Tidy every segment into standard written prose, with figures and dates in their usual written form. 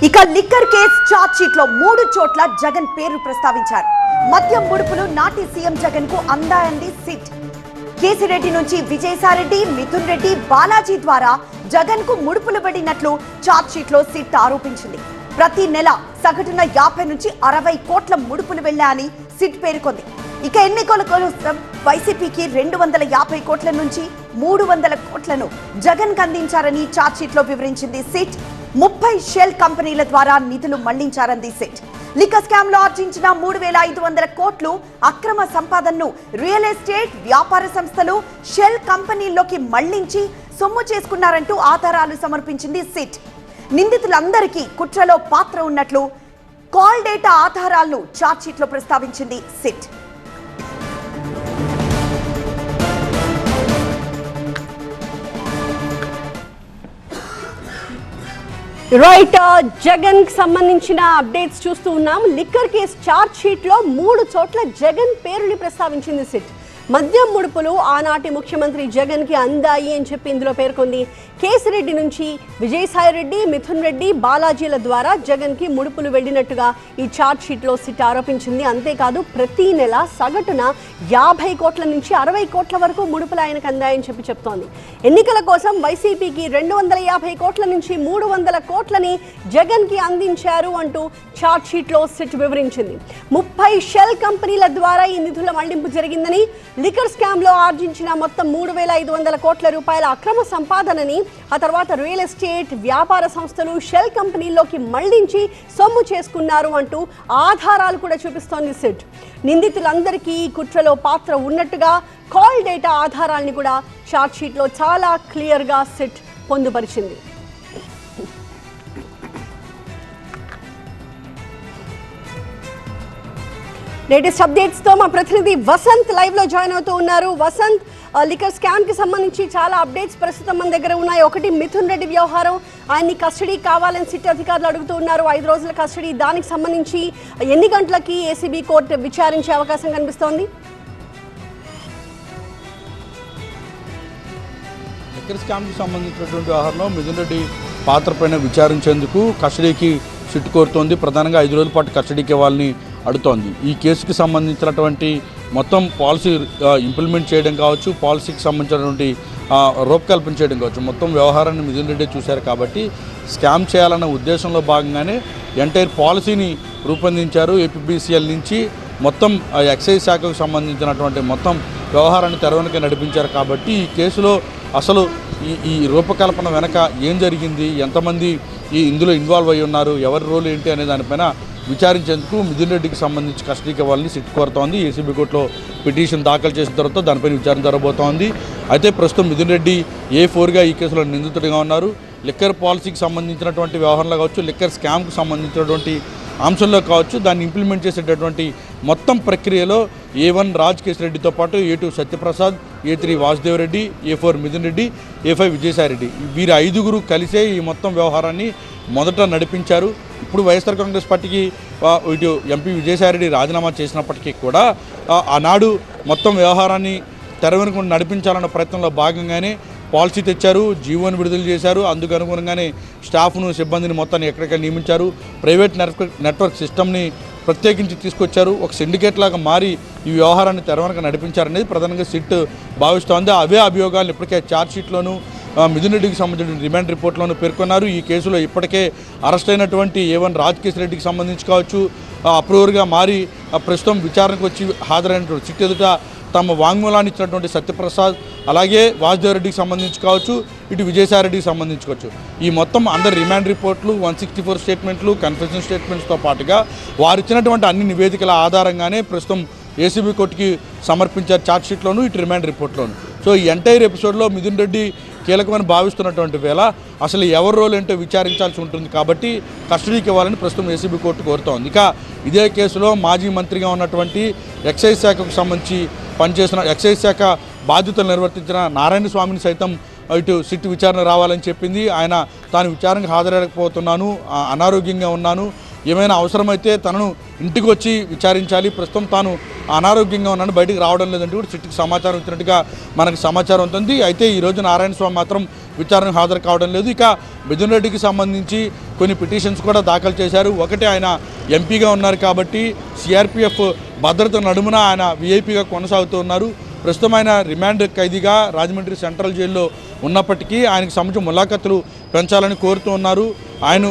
ఇక liquor case charge sheet లో 3 చోట్ల జగన్ పేరు ప్రస్తావించారు. మద్యం ముడుపులు నాటి సీఎం జగన్ కు అందాయంది సిట్. కేసిరెడ్డి నుంచి విజయసాయిరెడ్డి, మిథున్ రెడ్డి, బాలాజీ ద్వారా జగన్ కు ముడుపులు పడినట్లు చార్జ్ షీట్ లో సిట్ ఆరోపించింది. ప్రతి నెల సగటున 50 నుంచి 60 కోట్ల ముడుపులు వెళ్లాయని సిట్ పేర్కొంది. ఇక ఎన్నికల కోసం వైసీపీకి 250 కోట్ల నుంచి 300 కోట్లను జగన్ కు అందించారని చార్జ్ షీట్ లో వివరించింది సిట్. 30 షెల్ కంపెనీల ద్వారా నిధులు మళ్లించారంది సిట్. లిక్కర్ స్కామ్ లో ఆర్జించిన 3500 కోట్లు అక్రమ సంపాదనను రియల్ ఎస్టేట్ వ్యాపార సంస్థలు షెల్ కంపెనీల్లోకి మళ్లించి సొమ్ము చేసుకున్నారంటూ ఆధారాలు సమర్పించింది సిట్. నిందితులందరికీ కుట్రలో పాత్ర ఉన్నట్లు కాల్ డేటా ఆధారాలను చార్జ్ షీట్ లో ప్రస్తావించింది సిట్. రైట్, జగన్ కి సంబంధించిన అప్డేట్స్ చూస్తూ ఉన్నాం. లిక్కర్ కేసు చార్జ్ షీట్ లో 3 చోట్ల జగన్ పేరుని ప్రస్తావించింది సిట్. మద్యం ముడుపులు ఆనాటి ముఖ్యమంత్రి జగన్ కి అందాయి అని చెప్పి ఇందులో పేర్కొంది. కేసిరెడ్డి నుంచి విజయసాయిరెడ్డి, మిథున్ రెడ్డి, బాలాజీల ద్వారా జగన్ కి ముడుపులు వెళ్లినట్టుగా ఈ చార్జ్ షీట్ లో సిట్ ఆరోపించింది. అంతేకాదు ప్రతి నెల సగటున 50 కోట్ల నుంచి 60 కోట్ల వరకు ముడుపులు ఆయనకు అందాయని చెప్పి చెప్తోంది. ఎన్నికల కోసం వైసీపీకి 250 కోట్ల నుంచి 300 కోట్లని జగన్ కి అందించారు అంటూ చార్జ్ షీట్ లో సిట్ వివరించింది. 30 షెల్ కంపెనీల ద్వారా ఈ నిధుల మళ్లింపు జరిగిందని, లిక్కర్ స్కామ్ లో ఆర్జించిన మొత్తం 3500 కోట్ల రూపాయల అక్రమ సంపాదనని ఆ తర్వాత రియల్ ఎస్టేట్ వ్యాపార సంస్థలు షెల్ కంపెనీల్లోకి మళ్లించి సొమ్ము చేసుకున్నారు అంటూ ఆధారాలు కూడా చూపిస్తోంది సిట్. నిందితులందరికీ కుట్రలో పాత్ర ఉన్నట్టుగా కాల్ డేటా ఆధారాలని కూడా చార్జ్ షీట్ లో చాలా క్లియర్ గా సిట్ పొందుపరిచింది. లేటెస్ట్ అప్డేట్స్ తో మా ప్రతినిధి వసంత్ లైవ్ లో జాయిన్ అవుతూ ఉన్నారు. వసంత్, లిక్కర్ స్కామ్ కి సంబంధించి చాలా అప్డేట్స్ ప్రస్తుతం మన దగ్గర ఉన్నాయి. ఒకటి మిథున్ రెడ్డి వ్యవహారం, ఆయన్ని కస్టడీ కావాలని సిట్ అధికారులు అడుగుతూ ఉన్నారు. 5 రోజుల కస్టడీ, దానికి సంబంధించి ఎన్ని గంటలకి ఏసీబీ కోర్టు విచారించే అవకాశం కనిపిస్తోంది? లిక్కర్ స్కామ్కి సంబంధించినటువంటి వ్యవహారంలో మిథున్ రెడ్డి పాత్ర పైన విచారించేందుకు కస్టడీకి సిట్ కోరుతోంది. ప్రధానంగా 5 రోజుల పాటు కస్టడీకి ఇవ్వాలని అడుగుతోంది. ఈ కేసుకి సంబంధించినటువంటి మొత్తం పాలసీ ఇంప్లిమెంట్ చేయడం కావచ్చు, పాలసీకి సంబంధించినటువంటి రూపకల్పన చేయడం కావచ్చు, మొత్తం వ్యవహారాన్ని మిథున్ రెడ్డి చూశారు. కాబట్టి స్కామ్ చేయాలన్న ఉద్దేశంలో భాగంగానే ఎంటైర్ పాలసీని రూపొందించారు. ఏపీబీసీఎల్ నుంచి మొత్తం ఎక్సైజ్ శాఖకు సంబంధించినటువంటి మొత్తం వ్యవహారాన్ని తెరవెనుక నడిపించారు. కాబట్టి ఈ కేసులో అసలు ఈ రూపకల్పన వెనక ఏం జరిగింది, ఎంతమంది ఇందులో ఇన్వాల్వ్ అయ్యి ఉన్నారు, ఎవరి రోల్ ఏంటి అనే దానిపైన విచారించేందుకు మిథున్ రెడ్డికి సంబంధించి కస్టడీకి ఇవ్వాలని సిట్ కోరుతోంది. ఏసీబీ కోర్టులో పిటిషన్ దాఖలు చేసిన తర్వాత దానిపైన విచారణ జరగబోతోంది. అయితే ప్రస్తుతం మిథున్ రెడ్డి A4గా ఈ కేసులో నిందితుడిగా ఉన్నారు. లిక్కర్ పాలసీకి సంబంధించినటువంటి వ్యవహారంలో కావచ్చు, లిక్కర్ స్కామ్కు సంబంధించినటువంటి అంశంలో కావచ్చు, దాన్ని ఇంప్లిమెంట్ చేసేటటువంటి మొత్తం ప్రక్రియలో A1 రాజ్ కేసిరెడ్డితో పాటు A2 Satyaprasad, A3 Vasudev Reddy, A4 Mithun Reddy, A5 Vijayasai Reddy, వీరి 5గురు కలిసే ఈ మొత్తం వ్యవహారాన్ని మొదట నడిపించారు. ఇప్పుడు వైఎస్ఆర్ కాంగ్రెస్ పార్టీకి ఇటు ఎంపీ విజయసాయిరెడ్డి రాజీనామా చేసినప్పటికీ కూడా ఆనాడు మొత్తం వ్యవహారాన్ని తెరవెనుక నడిపించాలన్న ప్రయత్నంలో భాగంగానే పాలసీ తెచ్చారు, జీవోని విడుదల చేశారు. అందుకు అనుగుణంగానే స్టాఫ్ను, సిబ్బందిని మొత్తాన్ని ఎక్కడికక్కడ నియమించారు. ప్రైవేట్ నెట్వర్క్ సిస్టమ్ని ప్రత్యేకించి తీసుకొచ్చారు. ఒక సిండికేట్ లాగా మారి ఈ వ్యవహారాన్ని తెరవెనుక నడిపించారనేది ప్రధానంగా సిట్ భావిస్తోంది. అవే అభియోగాలు ఇప్పటికే ఛార్జ్ షీట్లోనూ మిథున్ రెడ్డికి సంబంధించిన రిమాండ్ రిపోర్ట్లోనూ పేర్కొన్నారు. ఈ కేసులో ఇప్పటికే అరెస్ట్ అయినటువంటి A1 రాజ్ కేసిరెడ్డికి సంబంధించి కావచ్చు, అప్రూవర్గా మారి ప్రస్తుతం విచారణకు వచ్చి హాజరైనటువంటి సిట్ ఎదుట తమ వాంగ్మూలాన్ని ఇచ్చినటువంటి సత్యప్రసాద్, అలాగే వాసుదేవ్ రెడ్డికి సంబంధించి కావచ్చు, ఇటు విజయసాయిరెడ్డికి సంబంధించి కావచ్చు, ఈ మొత్తం అందరి రిమాండ్ రిపోర్ట్లు, 164 స్టేట్మెంట్లు, కన్ఫెషన్ స్టేట్మెంట్స్తో పాటుగా వారు ఇచ్చినటువంటి అన్ని నివేదికల ఆధారంగానే ప్రస్తుతం ఏసీబీ కోర్టుకి సమర్పించారు ఛార్జ్ షీట్లోను, ఇటు రిమాండ్ రిపోర్ట్లోను. సో ఈ ఎంటైర్ ఎపిసోడ్లో మిథున్ రెడ్డి కీలకమని భావిస్తున్నటువంటి వేళ అసలు ఎవరి రోల్ ఏంటో విచారించాల్సి ఉంటుంది. కాబట్టి కస్టడీకి ఇవ్వాలని ప్రస్తుతం ఏసీబీ కోర్టు కోరుతోంది. ఇక ఇదే కేసులో మాజీ మంత్రిగా ఉన్నటువంటి ఎక్సైజ్ శాఖకు సంబంధించి పనిచేసిన, ఎక్సైజ్ శాఖ బాధ్యతలు నిర్వర్తించిన నారాయణ స్వామిని సైతం ఇటు సిట్ విచారణ రావాలని చెప్పింది. ఆయన తాను విచారణకు హాజరలేకపోతున్నాను, అనారోగ్యంగా ఉన్నాను, ఏమైనా అవసరమైతే తనను ఇంటికి వచ్చి విచారించాలి, ప్రస్తుతం తాను అనారోగ్యంగా ఉన్నాను, బయటికి రావడం లేదంటే కూడా సిట్కి సమాచారం ఇచ్చినట్టుగా మనకు సమాచారం ఉంటుంది. అయితే ఈరోజు నారాయణ స్వామి మాత్రం విచారణకు హాజరు కావడం లేదు. ఇక మిథున్ రెడ్డికి సంబంధించి కొన్ని పిటిషన్స్ కూడా దాఖలు చేశారు. ఒకటి, ఆయన ఎంపీగా ఉన్నారు కాబట్టి సిఆర్పిఎఫ్ భద్రత నడుమున ఆయన విఐపీగా కొనసాగుతూ ఉన్నారు. ప్రస్తుతం ఆయన రిమాండ్ ఖైదీగా రాజమండ్రి సెంట్రల్ జైల్లో ఉన్నప్పటికీ ఆయనకు సంబంధించిన ములాఖతులు పెంచాలని కోరుతూ ఉన్నారు. ఆయన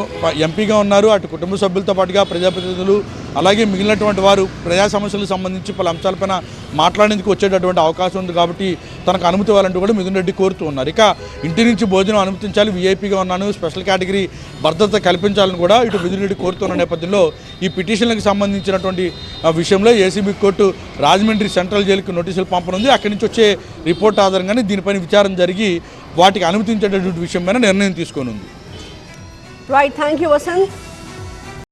ఎంపీగా ఉన్నారు. అటు కుటుంబ సభ్యులతో పాటుగా ప్రజాప్రతినిధులు అలాగే మిగిలినటువంటి వారు ప్రజా సమస్యలకు సంబంధించి పలు అంశాలపైన మాట్లాడేందుకు వచ్చేటటువంటి అవకాశం ఉంది కాబట్టి తనకు అనుమతి ఇవ్వాలంటూ కూడా మిథున్ రెడ్డి కోరుతూ ఉన్నారు. ఇక ఇంటి నుంచి భోజనం అనుమతించాలి, వీఐపీగా ఉన్నాను, స్పెషల్ కేటగిరీ భద్రత కల్పించాలని కూడా ఇటు మిథున్ రెడ్డి కోరుతున్న నేపథ్యంలో ఈ పిటిషన్లకు సంబంధించినటువంటి విషయంలో ఏసీబీ కోర్టు రాజమండ్రి సెంట్రల్ జైలుకు నోటీసులు పంపనుంది. అక్కడి నుంచి వచ్చే రిపోర్ట్ ఆధారంగానే దీనిపైన విచారణ జరిగి వాటికి అనుమతించేటటువంటి విషయం పైన నిర్ణయం తీసుకోనుంది. Right, thank you Vasant.